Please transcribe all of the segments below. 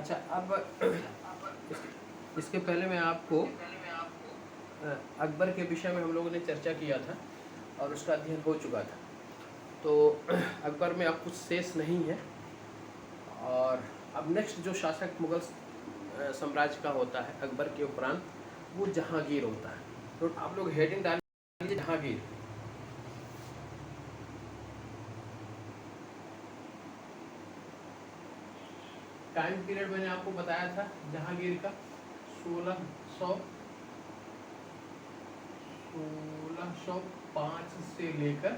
अच्छा, अब इसके पहले मैं आपको अकबर के विषय में हम लोगों ने चर्चा किया था और उसका अध्ययन हो चुका था। तो अकबर में अब कुछ शेष नहीं है। और अब नेक्स्ट जो शासक मुगल साम्राज्य का होता है अकबर के उपरांत, वो जहांगीर होता है। तो आप लोग हेडिंग डाल लीजिए जहांगीर। टाइम पीरियड मैंने आपको बताया था जहांगीर का 1605 से लेकर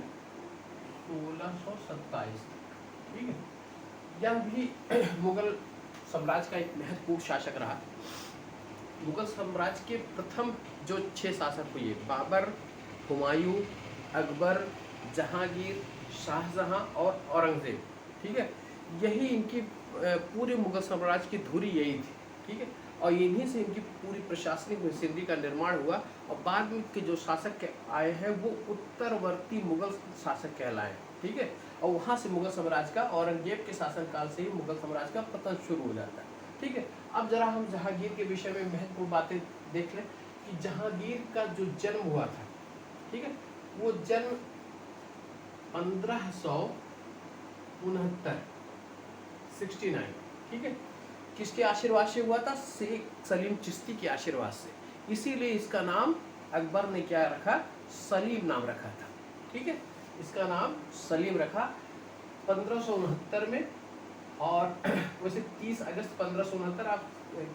1627। ठीक है, यह भी मुगल साम्राज्य का एक महत्वपूर्ण शासक रहा। मुगल साम्राज्य के प्रथम जो 6 शासक हुए, बाबर, हुमायूं, अकबर, जहांगीर, शाहजहां और औरंगजेब। ठीक है, यही इनकी पूरे मुगल साम्राज्य की धुरी यही थी। ठीक है, और इन्हीं से इनकी पूरी प्रशासनिक मशीनरी का निर्माण हुआ। और बाद में के जो शासक आए हैं वो उत्तरवर्ती मुगल शासक कहलाए। ठीक है, और वहाँ से मुगल साम्राज्य का, औरंगजेब के शासनकाल से ही मुगल साम्राज्य का पतन शुरू हो जाता है। ठीक है, अब जरा हम जहांगीर के विषय में महत्वपूर्ण बातें देख लें कि जहांगीर का जो जन्म हुआ था, ठीक है, वो जन्म 1569, ठीक है, किसके आशीर्वाद से हुआ था? शेख सलीम चिश्ती के आशीर्वाद से। इसीलिए इसका नाम अकबर ने क्या रखा? सलीम नाम रखा था। ठीक है, इसका नाम सलीम रखा 1569 में। और वैसे 30 अगस्त 1569, आप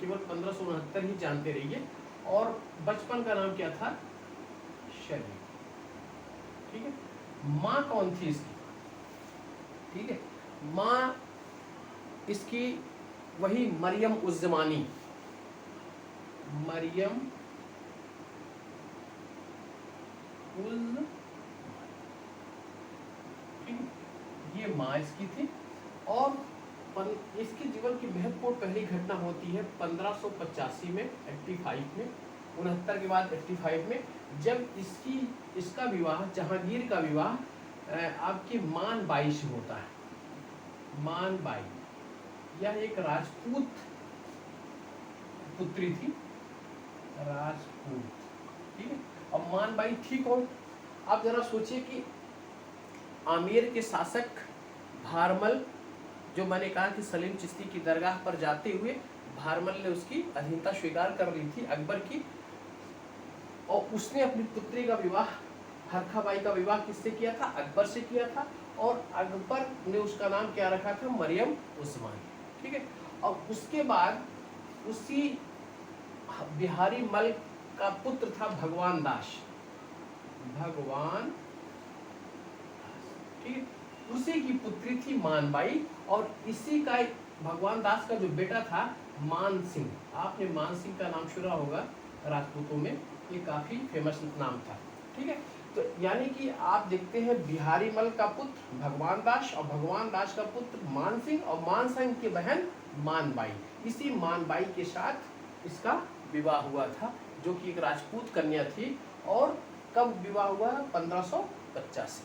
केवल 1569 ही जानते रहिए। और बचपन का नाम क्या था? शरीफ। ठीक है, माँ कौन थी इसकी? ठीक है, माँ इसकी वही मरियम उज़्ज़मानी, मरियम उज़्ज़मानी, ये माँ इसकी थी। और इसके जीवन की महत्वपूर्ण पहली घटना होती है 1585 में, 85 में, 69 के बाद 85 में, जब इसका विवाह, जहांगीर का विवाह आपकी मान बाई से होता है। मान बाई, यह एक राजपूत पुत्री थी, राजपूत। ठीक है, अब मान बाई थी कौन? आप जरा सोचिए कि आमेर के शासक भारमल, जो मैंने कहा कि सलीम चिश्ती की दरगाह पर जाते हुए भारमल ने उसकी अधीनता स्वीकार कर ली थी अकबर की, और उसने अपनी पुत्री का विवाह, हरखाबाई का विवाह किससे किया था? अकबर से किया था। और अकबर ने उसका नाम क्या रखा था? मरियम उस्मानी। ठीक है, और उसके बाद उसी बिहारी मल का पुत्र था भगवान दास, भगवान, ठीक है, उसी की पुत्री थी मानबाई। और इसी का भगवान दास का जो बेटा था मान सिंह, आपने मान सिंह का नाम सुना होगा राजपूतों में, ये काफी फेमस नाम था। ठीक है, तो यानी कि आप देखते हैं बिहारी मल का पुत्र भगवान दास, और भगवान दास का पुत्र मान सिंह, और मान सिंह की बहन मानबाई। इसी मानबाई के साथ इसका विवाह हुआ था, जो कि एक राजपूत कन्या थी। और कब विवाह हुआ? 1585।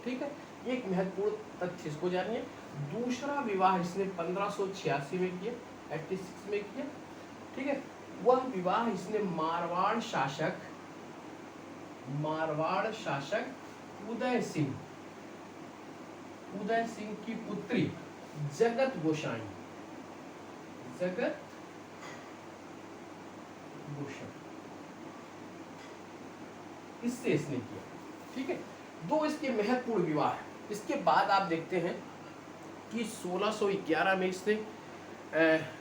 ठीक है, एक महत्वपूर्ण तथ्य इसको जानिए। दूसरा विवाह इसने 1586 में किया, 86 में किया। ठीक है, वह विवाह इसने मारवाड़ शासक उदय सिंह की पुत्री जगत गोसाई, इससे इसने किया। ठीक है, दो इसके महत्वपूर्ण विवाह है। इसके बाद आप देखते हैं कि 1611 में इसने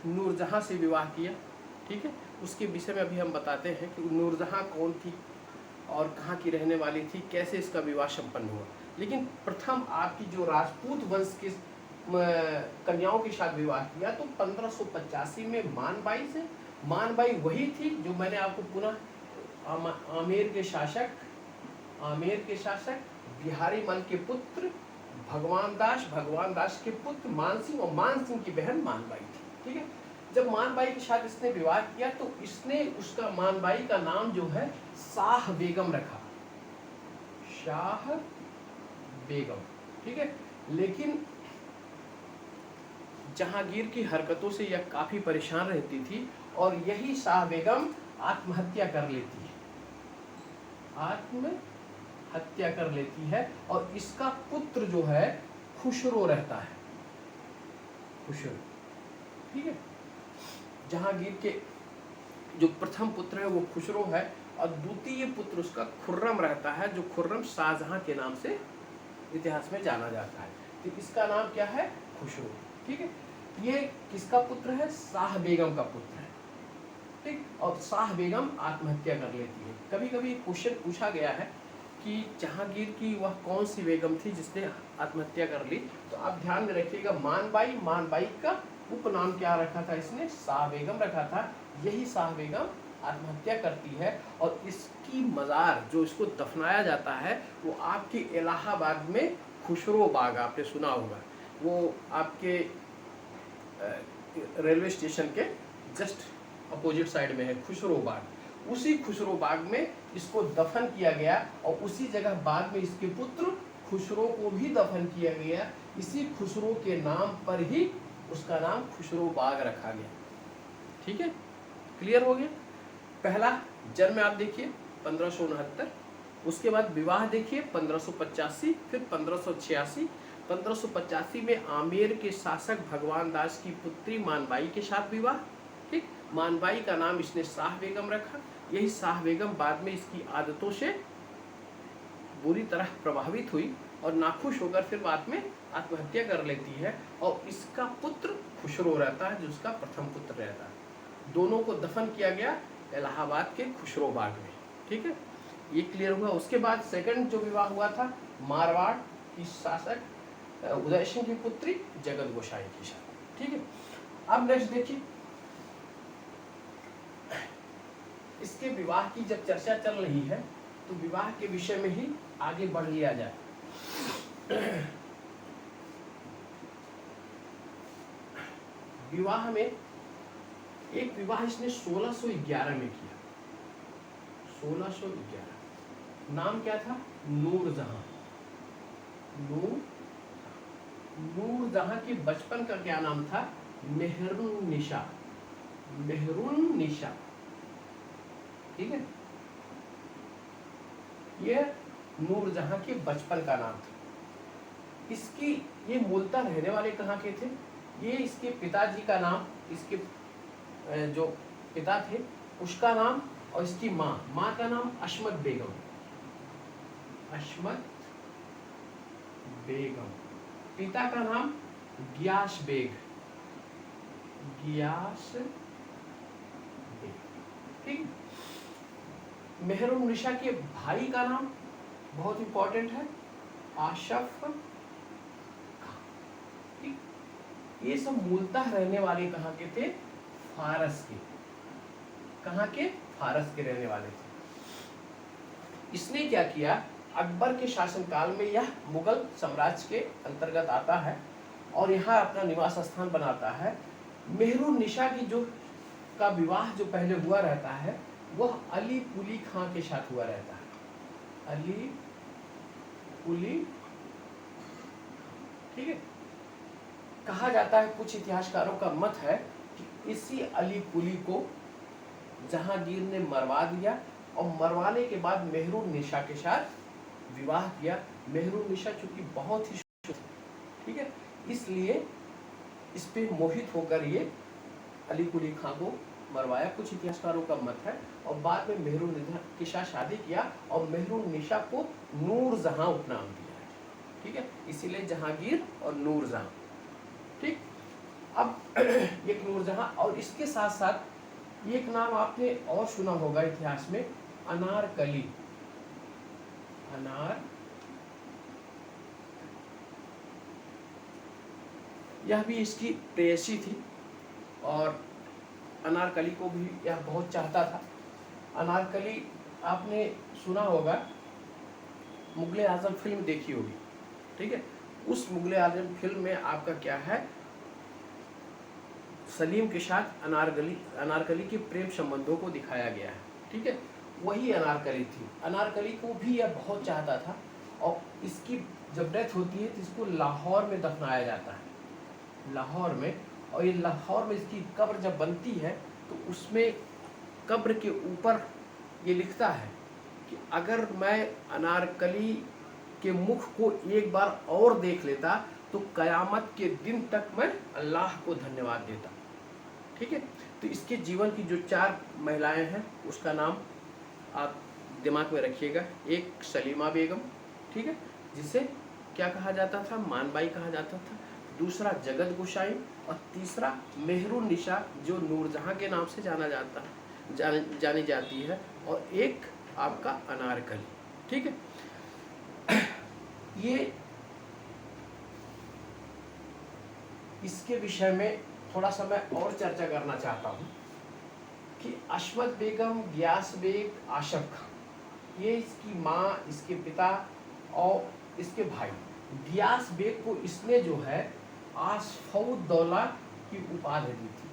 नूरजहां से विवाह किया। ठीक है, उसके विषय में अभी हम बताते हैं कि नूरजहां कौन थी और कहाँ की रहने वाली थी, कैसे इसका विवाह संपन्न हुआ। लेकिन प्रथम आपकी जो राजपूत वंश की कन्याओं के साथ विवाह किया तो 1585 में मानबाई से। मानबाई वही थी जो मैंने आपको पुनः आमेर के शासक बिहारी मल के पुत्र भगवान दास के पुत्र मान सिंह, और मान सिंह की बहन मानबाई थी। ठीक है, जब मानबाई के साथ इसने विवाह किया तो इसने उसका, मानबाई का नाम जो है शाह बेगम रखा, शाह बेगम। ठीक है, लेकिन जहांगीर की हरकतों से यह काफ़ी परेशान रहती थी और यही शाह बेगम आत्महत्या कर लेती है, आत्महत्या कर लेती है। और इसका पुत्र जो है खुसरो रहता है, खुसरो, ठीक है। जहांगीर के जो प्रथम पुत्र है वो खुसरो है और द्वितीय पुत्र उसका खुर्रम रहता है, जो खुर्रम शाहजहां के नाम से इतिहास में जाना जाता है। तो इसका नाम क्या है? खुसरो, ठीक है। ये किसका पुत्र है? शाह बेगम का पुत्र है, ठीक। और शाह बेगम आत्महत्या कर लेती है। कभी कभी क्वेश्चन पूछा गया है कि जहांगीर की वह कौन सी बेगम थी जिसने आत्महत्या कर ली, तो आप ध्यान में रखिएगा मानबाई, मानबाई का उपनाम क्या रखा था इसने? शाह बेगम रखा था। यही शाह बेगम आत्महत्या करती है और इसकी मज़ार जो इसको दफनाया जाता है वो आपकी इलाहाबाद में खुसरो बाग, आपने सुना होगा, वो आपके रेलवे स्टेशन के जस्ट अपोजिट साइड में है खुसरो बाग। उसी खुसरो बाग में इसको दफन किया गया और उसी जगह बाद में इसके पुत्र खुसरो को भी दफन किया गया। इसी खुसरो के नाम पर ही उसका नाम खुसरो बाग रखा गया, ठीक है। क्लियर हो गया? पहला जन्म आप देखिए 1569, उसके बाद विवाह देखिए 1585, फिर 1586। 1585 में आमेर के शासक भगवान दास की पुत्री मानबाई के साथ विवाह, ठीक। मानबाई का नाम इसने शाह बेगम रखा। यही शाह बेगम बाद में इसकी आदतों से बुरी तरह प्रभावित हुई और नाखुश होकर फिर बाद में आत्महत्या कर लेती है और इसका पुत्र खुसरो रहता है, जो उसका प्रथम पुत्र रहता है। दोनों को दफन किया गया इलाहाबाद के खुसरो बाग में, ठीक है। ये क्लियर हुआ। उसके बाद सेकंड जो विवाह हुआ था मारवाड़ की शासक उदय सिंह की पुत्री जगत गोसाई के साथ, ठीक है। अब नेक्स्ट देखिए, इसके विवाह की जब चर्चा चल रही है तो विवाह के विषय में ही आगे बढ़ लिया जाए। विवाह में एक विवाह इसने 1611 में किया, 1611। नाम क्या था? नूरजहां। नूरजहां के बचपन का क्या नाम था? मेहरुन्निसा, मेहरुन्निसा, ठीक है। ये नूरजहां के बचपन का नाम था। इसकी ये मूलतः रहने वाले कहाँ के थे? ये इसके पिताजी का नाम, इसके जो पिता थे उसका नाम और इसकी माँ का नाम अशमत बेगम, अशमत बेगम। पिता का नाम गियास बेग, गियास बेग, ठीक। मेहरुन्निसा के भाई का नाम बहुत इंपॉर्टेंट है, आशफ खां, ठीक। ये सब मूलतः रहने वाले कहाँ के थे? फारस के। कहाँ के? फारस के रहने वाले थे। इसने क्या किया? अकबर के शासनकाल में यह मुगल साम्राज्य के अंतर्गत आता है और यहाँ अपना निवास स्थान बनाता है। मेहरुन्निसा की जो का विवाह जो पहले हुआ रहता है वह अली कुली खां के साथ हुआ रहता है, अली कुली, ठीक है। कहा जाता है, कुछ इतिहासकारों का मत है कि इसी अली कुली को जहांगीर ने मरवा दिया और मरवाने के बाद मेहरुन्निसा के साथ विवाह किया। मेहरुन्निसा चूंकि बहुत ही शुद्ध, ठीक है, इसलिए इस पे मोहित होकर ये अली कुली खां को मरवाया, कुछ इतिहासकारों का मत है। और बाद में मेहरुन्निसा के साथ शादी किया और मेहरुन्निसा को नूरजहां उपनाम दिया, ठीक है। इसीलिए जहांगीर और नूरजहां, ठीक। अब एक नूरजहां और इसके साथ साथ एक नाम आपने और सुना होगा इतिहास में, अनारकली, अनार, यह भी इसकी प्रेयसी थी और अनारकली को भी यह बहुत चाहता था। अनारकली आपने सुना होगा, मुगले आजम फिल्म देखी होगी, ठीक है। उस मुगले आजम फिल्म में आपका क्या है, सलीम के साथ अनारकली के प्रेम संबंधों को दिखाया गया है, ठीक है। वही अनारकली थी। अनारकली को भी यह बहुत चाहता था और इसकी जब डेथ होती है तो इसको लाहौर में दफनाया जाता है, लाहौर में। और ये लाहौर में इसकी कब्र जब बनती है तो उसमें कब्र के ऊपर ये लिखता है कि अगर मैं अनारकली के मुख को एक बार और देख लेता तो कयामत के दिन तक मैं अल्लाह को धन्यवाद देता। ठीक है, तो इसके जीवन की जो 4 महिलाएं हैं उसका नाम आप दिमाग में रखिएगा। एक सलीमा बेगम, ठीक है, जिसे क्या कहा जाता था, मानबाई कहा जाता था। दूसरा जगत गुसाई, और तीसरा मेहरुन्निसा जो नूरजहां के नाम से जानी जाती है, और एक आपका अनारकली। ठीक है, ये इसके विषय में थोड़ा सा मैं और चर्चा करना चाहता हूँ कि अशमत बेगम, गियास बेग, आशफ खां, ये इसकी माँ, इसके पिता और इसके भाई। गियास बेग को इसने जो है आसफउद्दौला की उपाधि दी थी।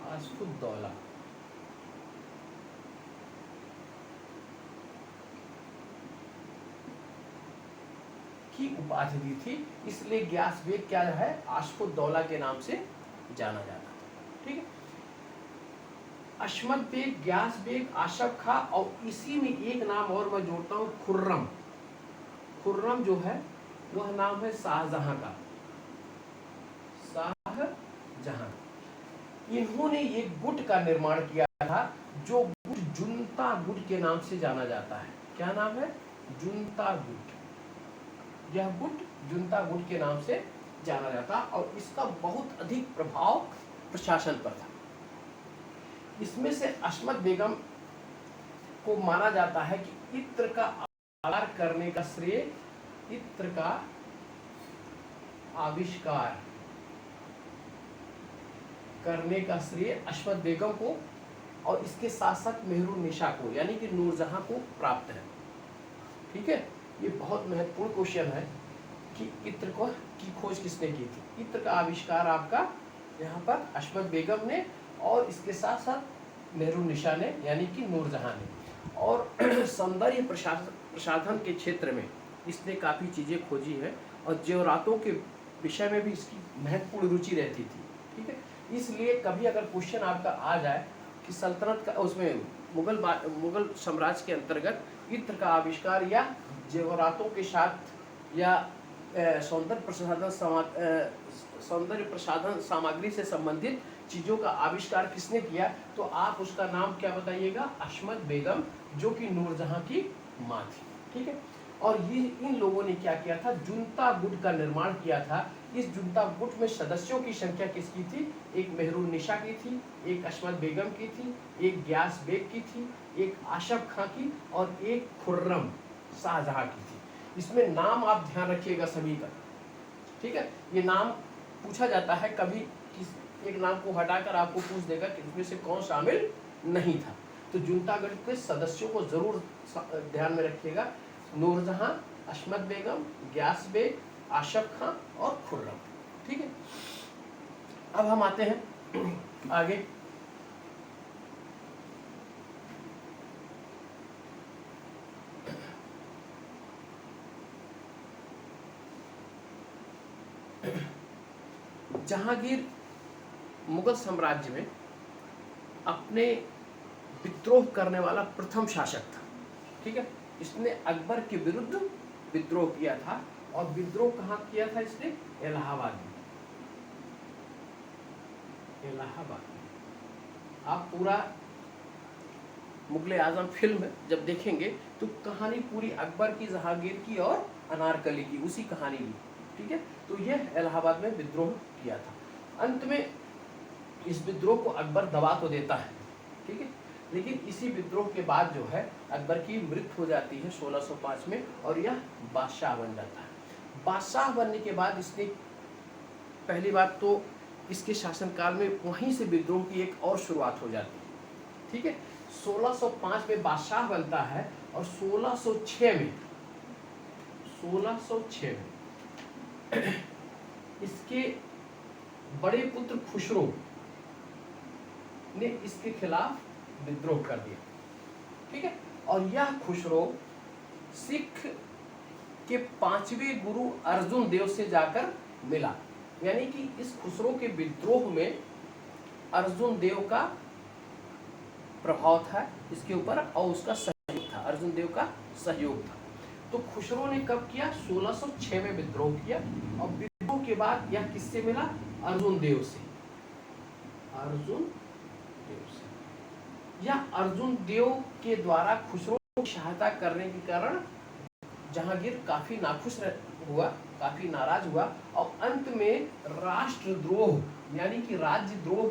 आसफउद्दौला की उपाधि दी थी, इसलिए गियास बेग क्या है, आसफउद्दौला के नाम से जाना जाता था। ठीक है, अशमत बेग, गियास बेग, आशफ खां, और इसी में एक नाम और मैं जोड़ता हूँ, खुर्रम। खुर्रम जो है वह नाम है शाहजहां का, शाहजहां। इन्होंने एक गुट का निर्माण किया था जो गुट जुनता गुट के नाम से जाना जाता है। क्या नाम है, जुनता गुट। यह गुट जुनता गुट के नाम से जाना जाता, और इसका बहुत अधिक प्रभाव प्रशासन पर था। इसमें से अशमत बेगम को माना जाता है कि इत्र का आविष्कार करने का श्रेय, इत्र का आविष्कार करने का श्रेय अशमत बेगम को और इसके साथ साथ मेहरुन्निसा को, यानी कि नूरजहां को प्राप्त है। ठीक है, ये बहुत महत्वपूर्ण क्वेश्चन है कि इत्र को की खोज किसने की थी। इत्र का आविष्कार आपका यहाँ पर अशमत बेगम ने, और इसके साथ साथ मेहरुन्निसा ने, यानी कि नूरजहां ने। और सौंदर्य प्रसाधन के क्षेत्र में इसने काफ़ी चीज़ें खोजी है, और जेवरातों के विषय में भी इसकी महत्वपूर्ण रुचि रहती थी। ठीक है, इसलिए कभी अगर क्वेश्चन आपका आ जाए कि सल्तनत का, उसमें मुगल साम्राज्य के अंतर्गत इत्र का आविष्कार या जेवरातों के साथ या सौंदर्य प्रसाधन सामग्री से संबंधित चीज़ों का आविष्कार किसने किया, तो आप उसका नाम क्या बताइएगा, अशमत बेगम, जो कि नूरजहां की माँ थी। ठीक है, और ये इन लोगों ने क्या किया था, जुनता गुट का निर्माण किया था। इस जुनता गुट में सदस्यों की संख्या किसकी थी, एक मेहरुन्निसा की थी, एक अशमत बेगम की थी, एक गियास बेग की थी, एक आशफ खां की, और एक खुर्रम शाहजहां की थी। इसमें नाम आप ध्यान रखिएगा सभी का। ठीक है, ये नाम पूछा जाता है कभी, किस एक नाम को हटाकर आपको पूछ देगा कि इसमें से कौन शामिल नहीं था। तो जुनता गढ़ के सदस्यों को जरूर ध्यान में रखिएगा, नूरजहां, अशमत बेगम, गियास बेग, आशफ खां और खुर्रम। ठीक है, अब हम आते हैं आगे। जहांगीर मुगल साम्राज्य में अपने विद्रोह करने वाला प्रथम शासक था। ठीक है, इसने अकबर के विरुद्ध विद्रोह किया था, और विद्रोह कहाँ किया था इसने, इलाहाबाद में। इलाहाबाद में आप पूरा मुगले आजम फिल्म जब देखेंगे तो कहानी पूरी अकबर की, जहांगीर की और अनारकली की, उसी कहानी की। ठीक है, तो यह इलाहाबाद में विद्रोह किया था। अंत में इस विद्रोह को अकबर दबा तो देता है, ठीक है, लेकिन इसी विद्रोह के बाद जो है अकबर की मृत्यु हो जाती है 1605 में, और यह बादशाह बन जाता है। बादशाह बनने के बाद इसने पहली बात तो इसके शासनकाल में वहीं से विद्रोह की एक और शुरुआत हो जाती है। ठीक है, 1605 में बादशाह बनता है, और 1606 में इसके बड़े पुत्र खुसरो ने इसके खिलाफ विद्रोह कर दिया। ठीक है, और यह खुसरो के 5वें गुरु अर्जुन देव से जाकर मिला। यानी कि इस खुसरो के विद्रोह में अर्जुन देव का प्रभाव था इसके ऊपर और उसका सहयोग था, अर्जुन देव का सहयोग था। तो खुसरो ने कब किया? 1606 में विद्रोह किया और विद्रोह के बाद यह किससे मिला? अर्जुन देव से। अर्जुन देव से या अर्जुन देव के द्वारा खुसरो को सहायता करने के कारण जहांगीर काफी नाखुश हुआ, काफी नाराज हुआ और अंत में राष्ट्रद्रोह यानी कि राज्यद्रोह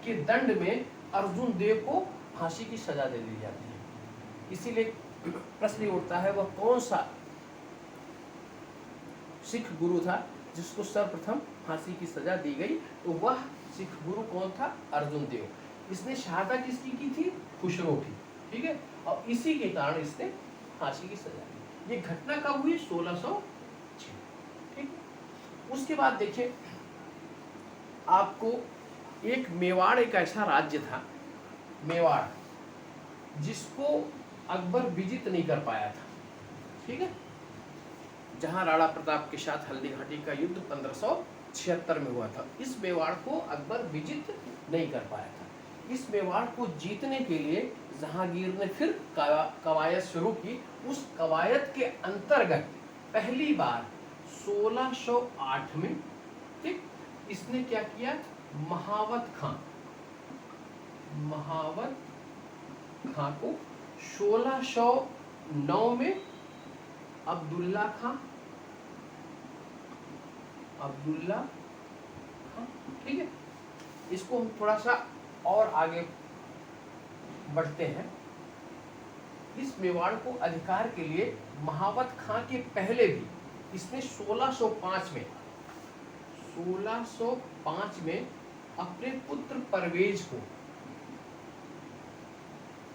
के दंड में अर्जुन देव को फांसी की सजा दे दी जाती है। इसीलिए प्रश्न उठता है वह कौन सा सिख गुरु था जिसको सर्वप्रथम फांसी की सजा दी गई? तो वह सिख गुरु कौन था? अर्जुन देव। इसने सहायता किसकी की थी? खुसरो की। ठीक है, और इसी के कारण इसने फांसी की सजा दी। ये घटना कब हुई? 1606। ठीक, उसके बाद देखिए आपको एक मेवाड़, एक ऐसा राज्य था मेवाड़ जिसको अकबर विजित नहीं कर पाया था। ठीक है, जहां राणा प्रताप के साथ हल्दी घाटी का युद्ध 1576 में हुआ था, इस मेवाड़ को अकबर विजित नहीं कर पाया था। इस मेवाड़ को जीतने के लिए जहांगीर ने फिर कवायद शुरू की। उस कवायद के अंतर्गत पहली बार 1608 में, ठीक, इसने क्या किया? महावत खां को 1609 में अब्दुल्ला खां, ठीक है, इसको हम थोड़ा सा और आगे बढ़ते हैं। इस मेवाड़ को अधिकार के लिए महावत खां के पहले भी इसने 1605 में अपने पुत्र परवेज को,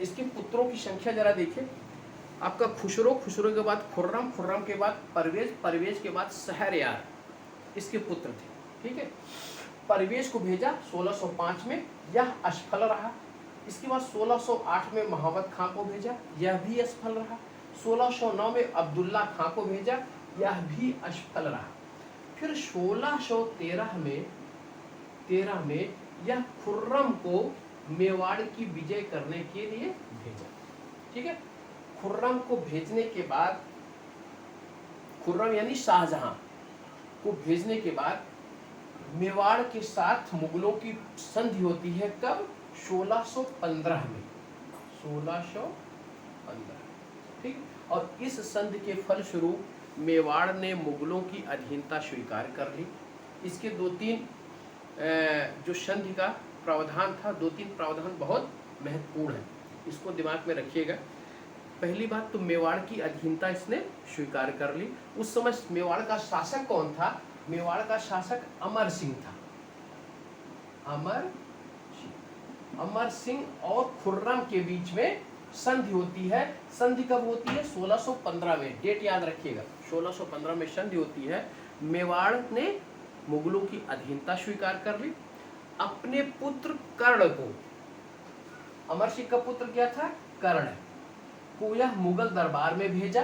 इसके पुत्रों की संख्या जरा देखिए, आपका खुसरो, खुसरो के बाद खुर्रम, खुर्रम के बाद परवेज, परवेज के बाद शहरयार इसके पुत्र थे। ठीक है, परवेज को भेजा 1605 में, यह असफल रहा। इसके बाद 1608 में महावत खां को भेजा, यह भी असफल रहा। 1609 में अब्दुल्ला खां को भेजा, यह भी असफल रहा। फिर 1613 में यह खुर्रम को मेवाड़ की विजय करने के लिए भेजा। ठीक है, खुर्रम को भेजने के बाद, खुर्रम यानी शाहजहां को भेजने के बाद मेवाड़ के साथ मुगलों की संधि होती है। कब? 1615 में, 1615। ठीक, और इस संधि के फलस्वरूप मेवाड़ ने मुगलों की अधीनता स्वीकार कर ली। इसके 2-3 जो संधि का प्रावधान था, 2-3 प्रावधान बहुत महत्वपूर्ण है, इसको दिमाग में रखिएगा। पहली बात तो मेवाड़ की अधीनता इसने स्वीकार कर ली। उस समय मेवाड़ का शासक कौन था? मेवाड़ का शासक अमर सिंह था। अमर सिंह और खुर्रम के बीच में संधि होती है। संधि कब होती है? 1615 में, डेट याद रखिएगा, 1615 में संधि होती है। मेवाड़ ने मुगलों की अधीनता स्वीकार कर ली। अपने पुत्र कर्ण को, अमर सिंह का पुत्र क्या था? कर्ण को यह मुगल दरबार में भेजा।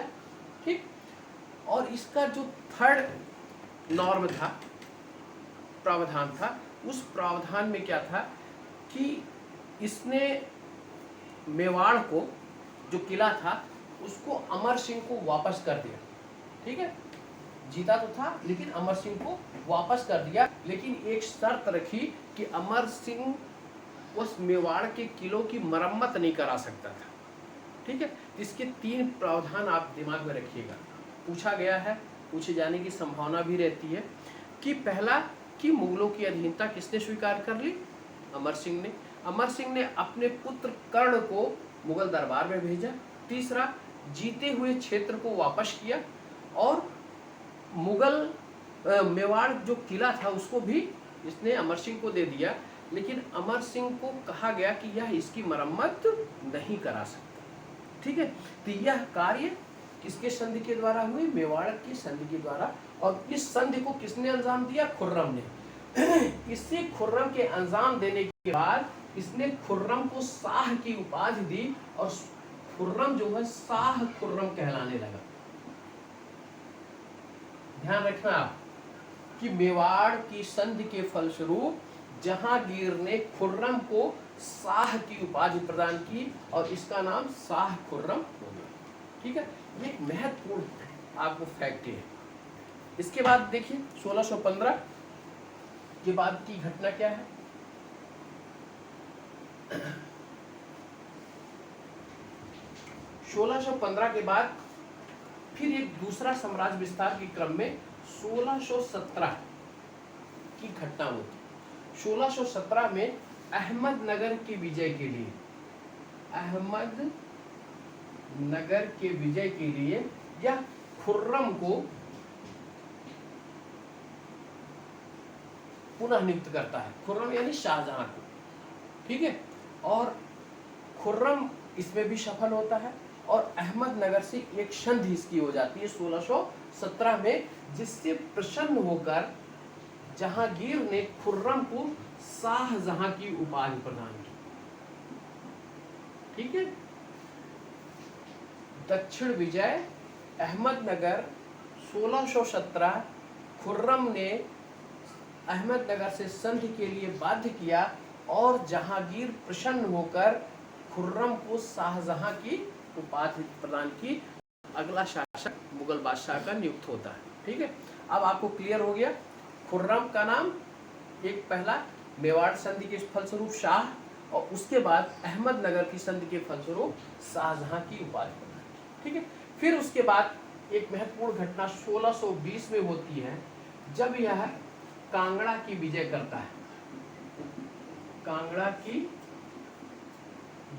ठीक, और इसका जो 3rd नॉर्म था, प्रावधान था, उस प्रावधान में क्या था कि इसने मेवाड़ को, जो किला था, उसको अमर सिंह को वापस कर दिया। ठीक है, जीता तो था लेकिन अमर सिंह को वापस कर दिया, लेकिन एक शर्त रखी कि अमर सिंह उस मेवाड़ के किलों की मरम्मत नहीं करा सकता था। ठीक है, इसके 3 प्रावधान आप दिमाग में रखिएगा। पूछा गया है, पूछे जाने की संभावना भी रहती है कि पहला कि मुगलों की अधीनता किसने स्वीकार कर ली? अमर सिंह ने। अमर सिंह ने अपने पुत्र कर्ण को मुगल दरबार में भेजा। तीसरा, जीते हुए क्षेत्र को वापस किया और मुगल मेवाड़ जो किला था उसको भी इसने अमर सिंह को दे दिया, लेकिन अमर सिंह को कहा गया कि यह इसकी मरम्मत नहीं करा सकता। ठीक है, तो यह कार्य किसके संधि के द्वारा हुई? मेवाड़ की संधि के द्वारा। और इस संधि को किसने अंजाम दिया? खुर्रम ने। इसी खुर्रम के अंजाम देने के बाद इसने खुर्रम को शाह की उपाधि दी और खुर्रम जो है शाह खुर्रम कहलाने लगा। ध्यान रखना आप कि मेवाड़ की संधि के फलस्वरूप जहांगीर ने खुर्रम को शाह की उपाधि प्रदान की और इसका नाम शाह खुर्रम हो गया। ठीक है, ये एक महत्वपूर्ण आपको फैक्ट है। इसके बाद देखिए 1615 के बाद की घटना क्या है। 1615 के बाद फिर एक दूसरा साम्राज्य विस्तार के क्रम में 1617 की घटना होती। 1617 में अहमदनगर की विजय के लिए, अहमदनगर के विजय के लिए यह खुर्रम को पुनः नियुक्त करता है। खुर्रम यानी शाहजहां को। ठीक है, और खुर्रम इसमें भी सफल होता है और अहमदनगर से एक संधि इसकी हो जाती है 1617 में, जिससे प्रसन्न होकर जहांगीर ने खुर्रम को शाहजहां की उपाधि प्रदान की। ठीक है, दक्षिण विजय अहमदनगर 1617 खुर्रम ने अहमदनगर से संधि के लिए बाध्य किया और जहांगीर प्रसन्न होकर खुर्रम को शाहजहां की उपाधि प्रदान की। अगला शासक मुगल बादशाह का नियुक्त होता है। ठीक है, अब आपको क्लियर हो गया खुर्रम का नाम, एक पहला मेवाड़ संधि के फलस्वरूप शाह और उसके बाद अहमदनगर की संधि के फलस्वरूप शाहजहां की उपाधि प्रदान की। ठीक है, फिर उसके बाद एक महत्वपूर्ण घटना 1620 में होती है जब यह कांगड़ा की विजय करता है। कांगड़ा की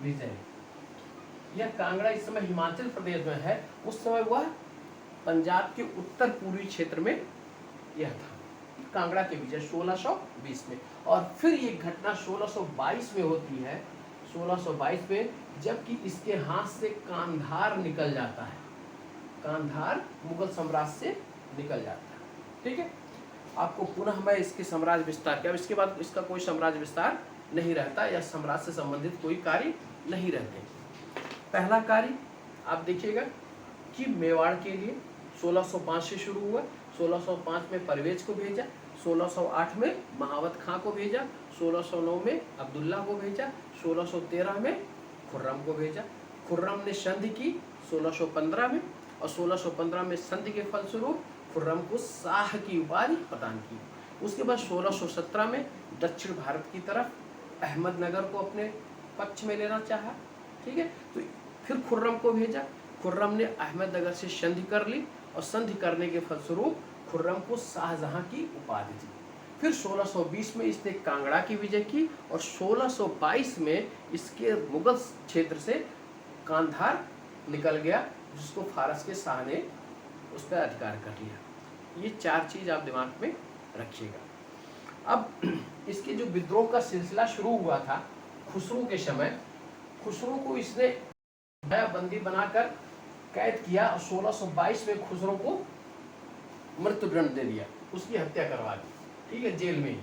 विजय, यह कांगड़ा इस समय हिमाचल प्रदेश में है, उस समय वह पंजाब के उत्तर पूर्वी क्षेत्र में यह था। कांगड़ा की विजय 1620 में। और फिर ये घटना 1622 में होती है। 1622 में जबकि इसके हाथ से कांधार निकल जाता है, कांधार मुगल साम्राज्य से निकल जाता है। ठीक है, आपको पुनः मैं इसके साम्राज्य विस्तार किया, इसके बाद इसका कोई साम्राज्य विस्तार नहीं रहता या साम्राज्य से संबंधित कोई कार्य नहीं रहते। पहला कार्य आप देखिएगा कि मेवाड़ के लिए 1605 से शुरू हुआ। 1605 में परवेज को भेजा, 1608 में महावत खां को भेजा, 1609 में अब्दुल्ला को भेजा, 1613 में खुर्रम को भेजा। खुर्रम ने संधि की 1615 में और 1615 में संधि के फलस्वरूप खुर्रम को शाह की उपाधि प्रदान की। उसके बाद 1617 में दक्षिण भारत की तरफ अहमदनगर को अपने पक्ष में लेना चाहा। ठीक है, तो फिर खुर्रम को भेजा। खुर्रम ने अहमदनगर से संधि कर ली और संधि करने के फलस्वरूप खुर्रम को शाहजहां की उपाधि दी। फिर 1620 में इसने कांगड़ा की विजय की और 1622 में इसके मुगल क्षेत्र से कांधार निकल गया, जिसको फारस के शाह ने उस पर अधिकार कर लिया। ये चार चीज आप दिमाग में रखिएगा। अब इसके जो विद्रोह का सिलसिला शुरू हुआ था खुसरो के समय, खुसरो को इसने बंदी बनाकर कैद किया और 1622 में खुसरो को मृत्युदंड दे दिया, उसकी हत्या करवा दी। ठीक है, जेल में ही।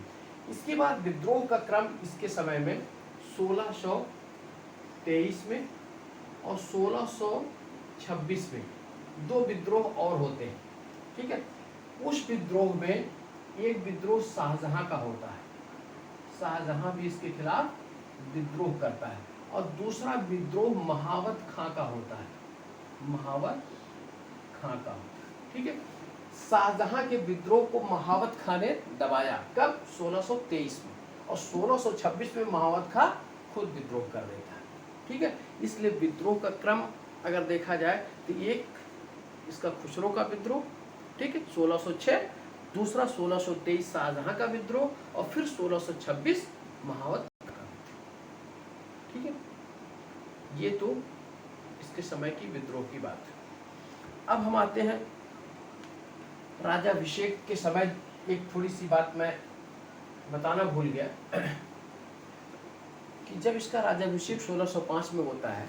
इसके बाद विद्रोह का क्रम इसके समय में 1623 में और 1626 में दो विद्रोह और होते हैं। ठीक है, उस विद्रोह में एक विद्रोह शाहजहां का होता है, शाहजहां भी इसके खिलाफ विद्रोह करता है, और दूसरा विद्रोह महावत खां का होता है, महावत खां का होता है। ठीक है, शाहजहां के विद्रोह को महावत खां ने दबाया, कब? 1623 में, और 1626 में महावत खां खुद विद्रोह कर देता है। ठीक है, इसलिए विद्रोह का क्रम अगर देखा जाए तो एक इसका खुसरो का विद्रोह, ठीक है, 1606, दूसरा 1623 शाहजहां का विद्रोह और फिर 1626 महावत का विद्रोह। ठीक है, ये तो इसके समय की विद्रोह की बात है। अब हम आते हैं राजाभिषेक के समय। एक थोड़ी सी बात मैं बताना भूल गया कि जब इसका राजाभिषेक 1605 में होता है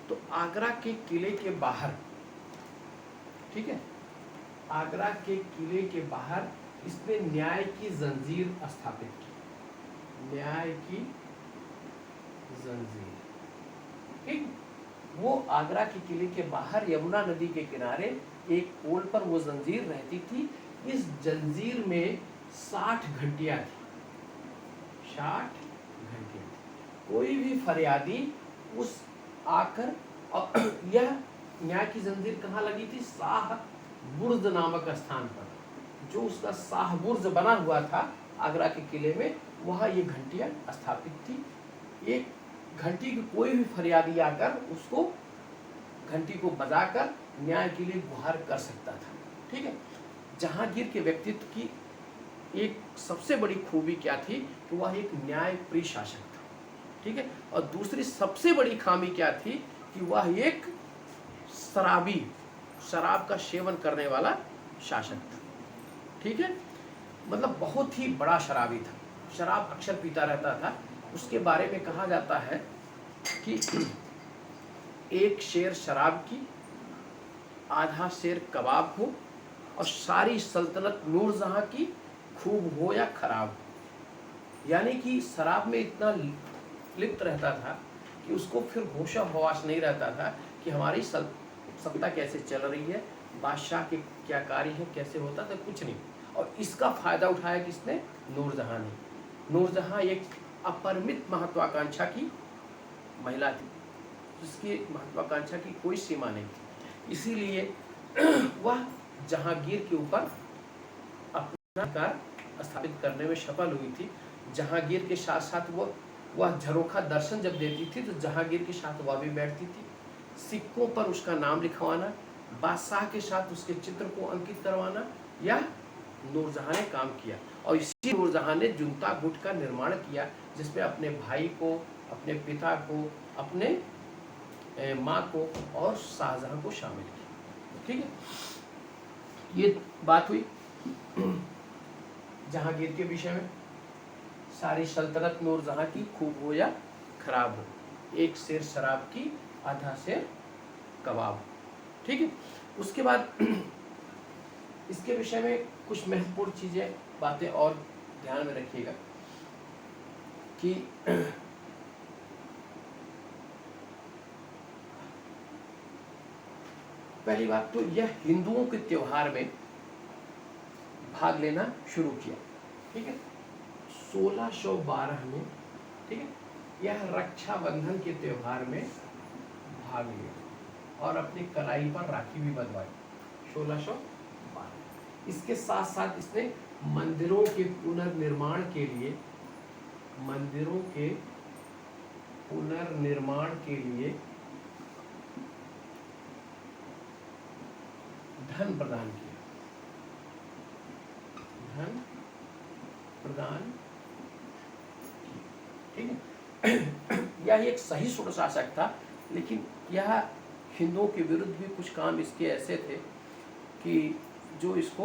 तो आगरा के किले के बाहर, ठीक है, आगरा के किले के बाहर इसने न्याय की जंजीर स्थापित की, न्याय की जंजीर। ठीक, वो आगरा के किले के बाहर यमुना नदी के किनारे एक पोल पर वो जंजीर रहती थी। इस जंजीर में 60 घंटियां थी, 60 घंटियां। कोई भी फरियादी उस आकर यह न्याय की जंजीर कहाँ लगी थी? शाह बुर्ज नामक स्थान पर, जो उसका शाह बुर्ज बना हुआ था आगरा के किले में, वहाँ ये घंटियां स्थापित थी। एक घंटी की कोई भी फरियादी आकर उसको घंटी को बजाकर न्याय के लिए गुहार कर सकता था। ठीक है, जहांगीर के व्यक्तित्व की एक सबसे बड़ी खूबी क्या थी कि वह एक न्यायप्रिय शासक था। ठीक है, और दूसरी सबसे बड़ी खामी क्या थी कि वह एक शराबी, शराब का सेवन करने वाला शासक था। ठीक है, मतलब बहुत ही बड़ा शराबी था, शराब अक्सर पीता रहता था। उसके बारे में कहा जाता है कि एक शेर शराब की, आधा शेर कबाब हो, और सारी सल्तनत नूरजहां की खूब हो या खराब हो। यानी कि शराब में इतना लिप्त रहता था कि उसको फिर होशो हवास नहीं रहता था कि हमारी सत्ता कैसे चल रही है, बादशाह के क्या कार्य है, कैसे होता था, कुछ नहीं। और इसका फायदा उठाया किसने? नूरजहां ने। नूरजहां एक अपरिमित महत्वाकांक्षा की महिला थी, जिसकी महत्वाकांक्षा की कोई सीमा नहीं थी। इसीलिए वह जहांगीर के ऊपर अपना अधिकार स्थापित करने में सफल हुई थी। जहांगीर के साथ साथ वह झरोखा दर्शन जब देती थी तो जहांगीर के साथ वह भी बैठती थी। सिक्कों पर उसका नाम लिखवाना, बादशाह के साथ उसके चित्र को अंकित करवाना, यह नूरजहां ने काम किया। और इसी नूरजहां ने जुनता गुट का निर्माण किया, जिसमें अपने भाई को, अपने पिता को, अपने माँ को और शाहजहां को शामिल किया। ठीक है, ये बात हुई जहांगीर के विषय में। सारी सल्तनत नूरजहां की खूब हो या खराब हो, एक शेर शराब की, आधा शेर कबाब। ठीक है, उसके बाद इसके विषय में कुछ महत्वपूर्ण चीजें, बातें और ध्यान में रखिएगा कि पहली बात तो यह हिंदुओं के त्योहार में भाग लेना शुरू किया। ठीक है, 1612 में, ठीक है, यह रक्षाबंधन के त्योहार में भाग लिया और अपनी कलाई पर राखी भी बंधवाई, 1612। इसके साथ साथ इसने मंदिरों के पुनर्निर्माण के लिए, मंदिरों के पुनर्निर्माण के लिए धन प्रदान किया, धन प्रदान। ठीक है, यह एक सही शासक था, लेकिन यह हिंदुओं के विरुद्ध भी कुछ काम इसके ऐसे थे कि जो इसको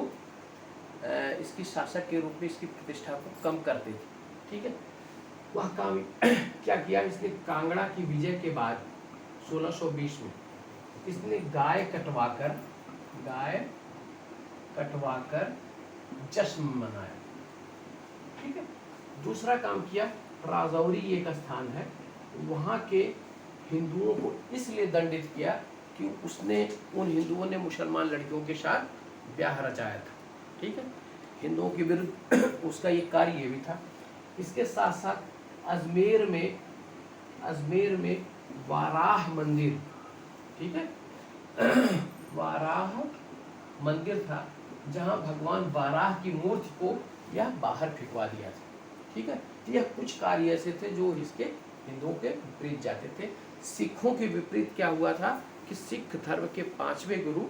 इसकी शासक के रूप में इसकी प्रतिष्ठा को कम करते थे। ठीक है, वह काम क्या किया इसने? कांगड़ा की विजय के बाद 1620 में इसने गाय कटवाकर जश्न मनाया। ठीक है, दूसरा काम किया, राजौरी एक स्थान है, वहाँ के हिंदुओं को इसलिए दंडित किया कि उसने, उन हिंदुओं ने मुसलमान लड़कियों के साथ ब्याह रचाया था। ठीक है, हिंदुओं के विरुद्ध उसका ये कार्य भी था। इसके साथ साथ अजमेर में वाराह मंदिर, ठीक है, वाराह मंदिर था, जहाँ भगवान वाराह की मूर्ति को यह बाहर फेंकवा दिया था। ठीक है, तो यह कुछ कार्य ऐसे थे जो इसके हिंदुओं के विपरीत जाते थे। सिखों के विपरीत क्या हुआ था कि सिख धर्म के 5वें गुरु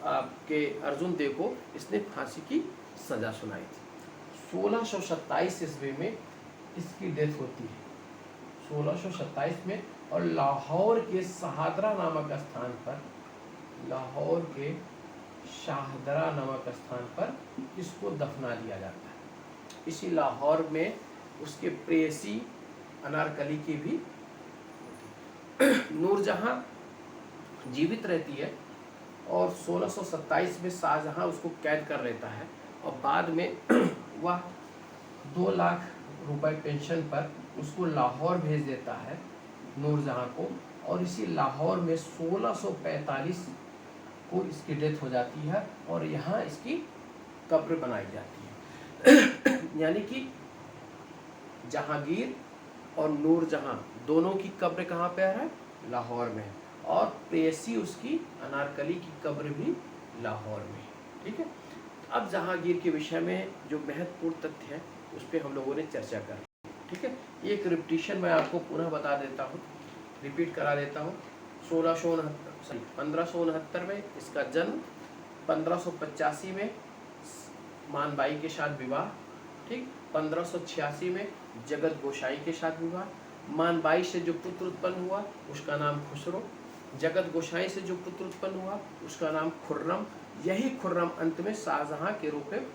आपके अर्जुन देव को इसने फांसी की सजा सुनाई थी। 1627 ईस्वी में इसकी डेथ होती है, 1627 में, और लाहौर के शाहदरा नामक स्थान पर, लाहौर के शाहदरा नामक स्थान पर इसको दफना दिया जाता है। इसी लाहौर में उसके प्रेयसी अनारकली की भी नूरजहां जीवित रहती है, और 1627 में शाहजहां उसको कैद कर लेता है, और बाद में वह 2 लाख रुपए पेंशन पर उसको लाहौर भेज देता है नूरजहां को, और इसी लाहौर में 1645 को इसकी डेथ हो जाती है और यहाँ इसकी कब्र बनाई जाती है। यानी कि जहांगीर और नूरजहां दोनों की कब्र कहाँ पे है? लाहौर में। और प्रेयसी उसकी अनारकली की कब्र भी लाहौर में। ठीक है, अब जहांगीर के विषय में जो महत्वपूर्ण तथ्य है उस पर हम लोगों ने चर्चा कर। ठीक है, एक रिपीटिशन मैं आपको पुनः बता देता हूँ, रिपीट करा देता हूँ। 1569 में इसका जन्म, 1585 में मानबाई के साथ विवाह, ठीक, 1586 में जगत गोसाई के साथ विवाह। मानबाई से जो पुत्र उत्पन्न हुआ उसका नाम खुसरो, जगत गोसाई से जो पुत्र उत्पन्न हुआ उसका नाम खुर्रम। यही खुर्रम अंत में शाहजहां के रूप में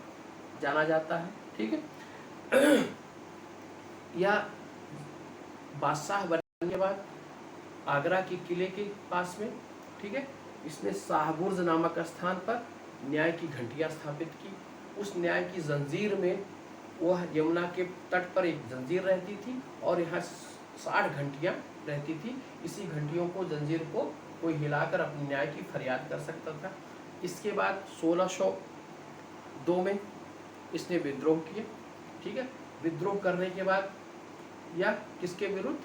जाना जाता है। ठीक है, या बादशाह बनने के बाद आगरा के किले के पास में, ठीक है, इसने शाहबुर्ज नामक स्थान पर न्याय की घंटियां स्थापित की। उस न्याय की जंजीर में वह यमुना के तट पर एक जंजीर रहती थी और यहाँ 60 घंटियां रहती थी। इसी घंटियों को, जंजीर को कोई हिलाकर अपने न्याय की फरियाद कर सकता था। इसके बाद 1602 में इसने विद्रोह किया। ठीक है, विद्रोह करने के बाद या किसके विरुद्ध?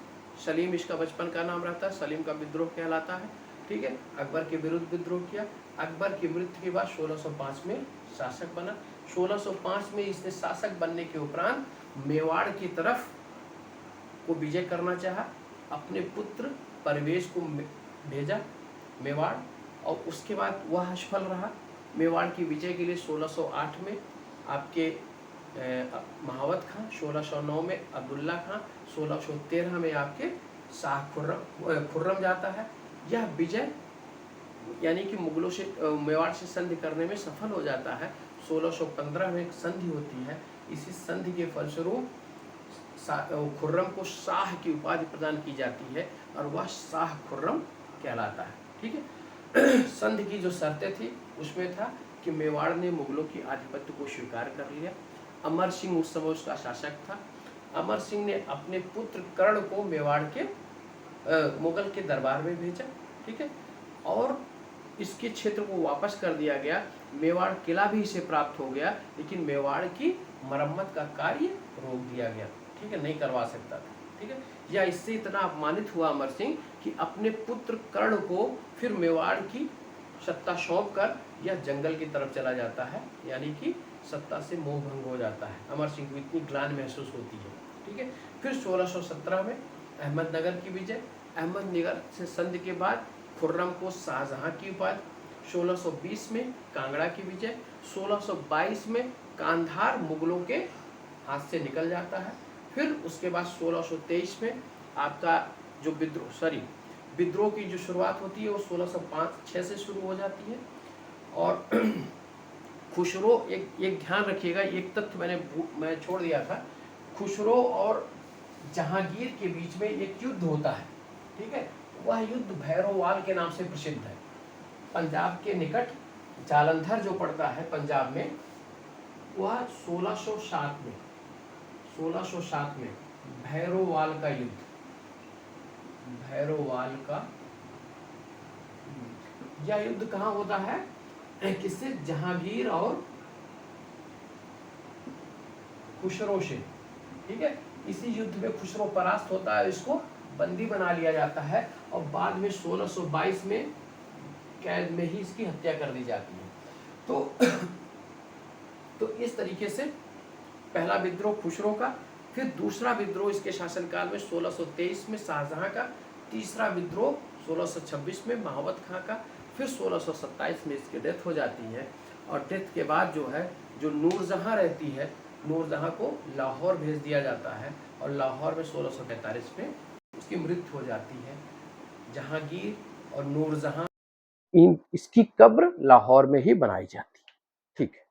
सलीम इसका बचपन का नाम रहता है, सलीम का विद्रोह कहलाता है। ठीक है, अकबर के विरुद्ध विद्रोह किया। अकबर की मृत्यु के बाद 1605 में शासक बना। 1605 में इसने शासक बनने के उपरांत मेवाड़ की तरफ को विजय करना चाहा, अपने पुत्र परवेश को भेजा मेवाड़, और उसके बाद वह असफल रहा। मेवाड़ की विजय के लिए 1608 में आपके महावत खां, 1609 में अब्दुल्ला खां, 1613 में आपके शाह खुर्रम जाता है। यह विजय यानी कि मुगलों से, मेवाड़ से संधि करने में सफल हो जाता है। 1615 में एक संधि होती है। इसी संधि के फलस्वरूप खुर्रम को शाह की उपाधि प्रदान की जाती है और वह शाह खुर्रम कहलाता है। ठीक है, संधि की जो शर्तें थी उसमें था कि मेवाड़ ने मुगलों की आधिपत्य को स्वीकार कर लिया। अमर सिंह उस समय उसका शासक था। अमर सिंह ने अपने पुत्र कर्ण को मेवाड़ के मुगल के दरबार में भेजा। ठीक है, और इसके क्षेत्र को वापस कर दिया गया। मेवाड़ किला भी इसे प्राप्त हो गया, लेकिन मेवाड़ की मरम्मत का कार्य रोक दिया गया। ठीक है, नहीं करवा सकता था। ठीक है, या इससे इतना अपमानित हुआ अमर सिंह कि अपने पुत्र कर्ण को फिर मेवाड़ की सत्ता सौंप कर यह जंगल की तरफ चला जाता है, यानी कि सत्ता से मोह भंग हो जाता है। अमर सिंह को इतनी ग्लानि महसूस होती है। ठीक है, फिर 1617 में अहमदनगर की विजय। अहमदनगर से संधि के बाद खुर्रम को शाहजहां की उपाधि। 1620 में कांगड़ा की विजय। 1622 में कांधार मुगलों के हाथ से निकल जाता है। फिर उसके बाद 1623 में आपका जो विद्रोह की जो शुरुआत होती है वो 1605-6 से शुरू हो जाती है। और खुसरो, एक ध्यान रखिएगा, एक तथ्य मैं छोड़ दिया था। खुसरो और जहांगीर के बीच में एक युद्ध होता है। ठीक है, वह युद्ध भैरोवाल के नाम से प्रसिद्ध है। पंजाब के निकट जालंधर जो पड़ता है पंजाब में, वह 1607 में भैरोवाल का युद्ध, भैरोवाल का यह युद्ध कहाँ होता है? किससे? जहांगीर और खुसरो से। ठीक है, इसी युद्ध में खुसरो परास्त होता है, इसको बंदी बना लिया जाता है और बाद में 1622 में कैद में ही इसकी हत्या कर दी जाती है। तो इस तरीके से पहला विद्रोह खुसरो का, फिर दूसरा विद्रोह इसके शासनकाल में 1623 में शाहजहां का, तीसरा विद्रोह 1626 में महावत खां का, फिर 1627 में इसकी डेथ हो जाती है। और डेथ के बाद जो नूरजहां रहती है, नूरजहां को लाहौर भेज दिया जाता है और लाहौर में 1645 में उसकी मृत्यु हो जाती है। जहांगीर और नूरजहां, इसकी कब्र लाहौर में ही बनाई जाती है। ठीक है।